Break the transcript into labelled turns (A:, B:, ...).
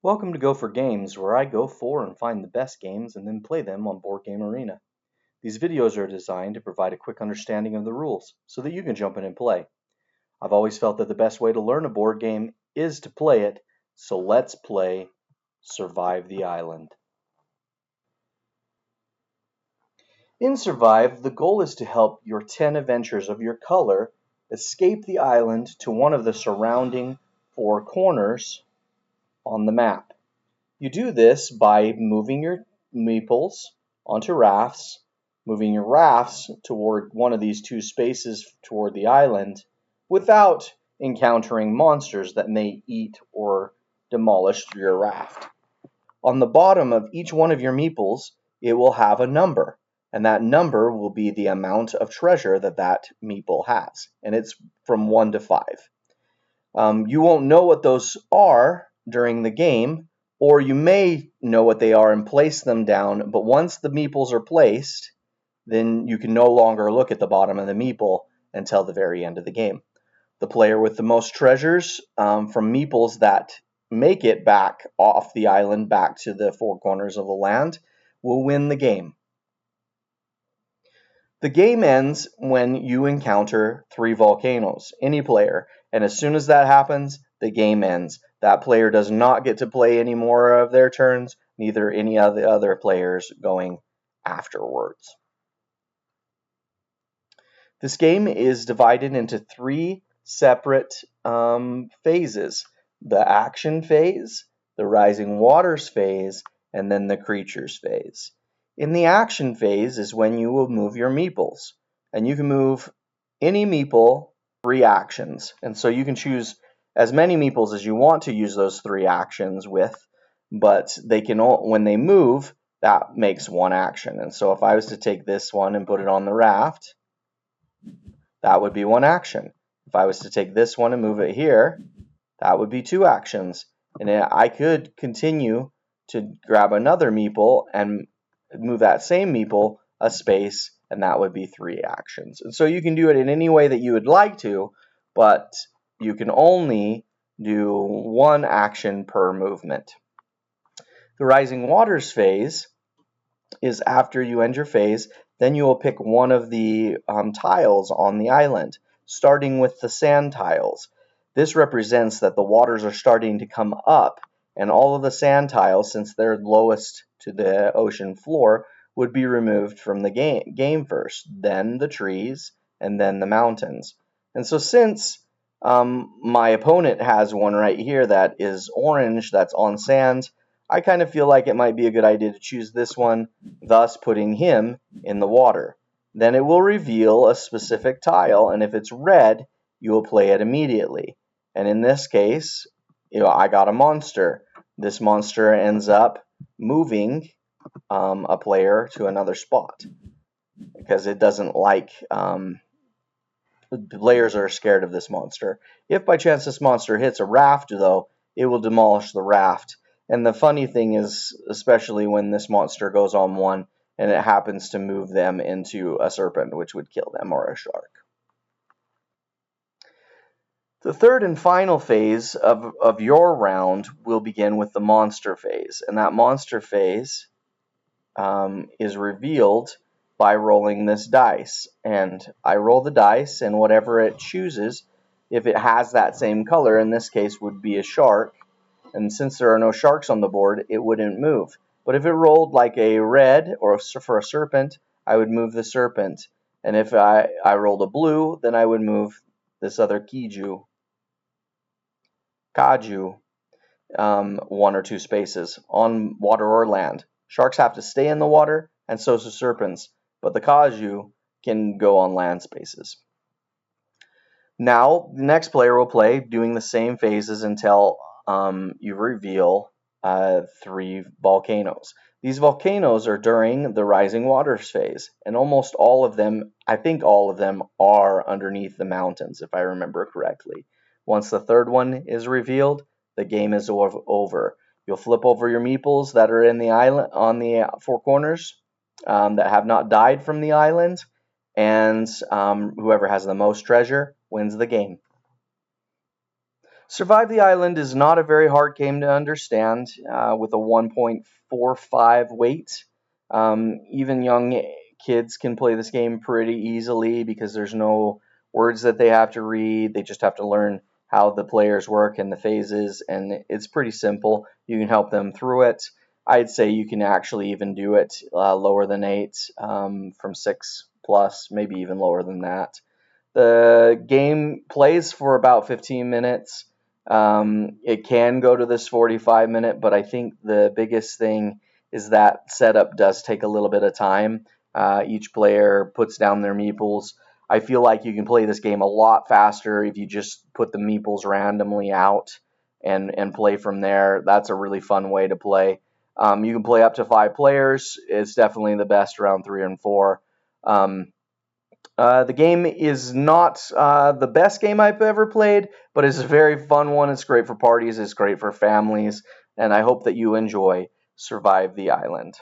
A: Welcome to Go for Games, where I go for and find the best games and then play them on Board Game Arena. These videos are designed to provide a quick understanding of the rules so that you can jump in and play. I've always felt that the best way to learn a board game is to play it, so let's play Survive the Island. In Survive, the goal is to help your 10 adventurers of your color escape the island to one of the surrounding 4 corners on the map. You do this by moving your meeples onto rafts, moving your rafts toward one of these 2 spaces toward the island without encountering monsters that may eat or demolish your raft. On the bottom of each one of your meeples, it will have a number, and that number will be the amount of treasure that meeple has, and it's from 1 to 5. You won't know what those are during the game, or you may know what they are and place them down, but once the meeples are placed, then you can no longer look at the bottom of the meeple until the very end of the game. The player with the most treasures from meeples that make it back off the island back to the 4 corners of the land will win the game. The game ends when you encounter 3 volcanoes, any player, and as soon as that happens, the game ends. That player does not get to play any more of their turns, neither any of the other players going afterwards. This game is divided into 3 separate phases: the action phase, the rising waters phase, and then the creatures phase. In the action phase is when you will move your meeples, and you can move any meeple 3 actions, and so you can choose as many meeples as you want to use those 3 actions with, but they can when they move, that makes 1 action. And so if I was to take this one and put it on the raft, that would be 1 action. If I was to take this one and move it here, that would be 2 actions. And I could continue to grab another meeple and move that same meeple a space, and that would be 3 actions. And so you can do it in any way that you would like to, but you can only do 1 action per movement. The rising waters phase is after you end your phase, then you will pick one of the tiles on the island, starting with the sand tiles. This represents that the waters are starting to come up, and all of the sand tiles, since they're lowest to the ocean floor, would be removed from the game first, then the trees, and then the mountains. And so since my opponent has one right here that is orange, that's on sand, I kind of feel like it might be a good idea to choose this one, thus putting him in the water. Then it will reveal a specific tile, and if it's red, you will play it immediately. And in this case, I got a monster. This monster ends up moving a player to another spot because it doesn't like players are scared of this monster. If by chance this monster hits a raft, though, it will demolish the raft. And the funny thing is, especially when this monster goes on one and it happens to move them into a serpent, which would kill them, or a shark. The third and final phase of your round will begin with the monster phase. And that monster phase is revealed by rolling this dice. And I roll the dice, and whatever it chooses, if it has that same color, in this case would be a shark, and since there are no sharks on the board, it wouldn't move. But if it rolled like a red, or for a serpent, I would move the serpent. And if I rolled a blue, then I would move this other kaju, 1 or 2 spaces on water or land. Sharks have to stay in the water, and so do serpents, but the kaju can go on land spaces. Now, the next player will play, doing the same phases until you reveal 3 volcanoes. These volcanoes are during the rising waters phase, and almost all of them, I think all of them, are underneath the mountains, if I remember correctly. Once the 3rd one is revealed, the game is over. You'll flip over your meeples that are in the island on the 4 corners that have not died from the island, and whoever has the most treasure wins the game. Survive the Island is not a very hard game to understand with a 1.45 weight. Even young kids can play this game pretty easily because there's no words that they have to read. They just have to learn how the players work and the phases, and it's pretty simple. You can help them through it. I'd say you can actually even do it lower than 8, from 6 plus, maybe even lower than that. The game plays for about 15 minutes. It can go to this 45-minute, but I think the biggest thing is that setup does take a little bit of time. Each player puts down their meeples. I feel like you can play this game a lot faster if you just put the meeples randomly out and play from there. That's a really fun way to play. You can play up to 5 players. It's definitely the best around 3 and 4. The game is not the best game I've ever played, but it's a very fun one. It's great for parties, it's great for families, and I hope that you enjoy Survive the Island.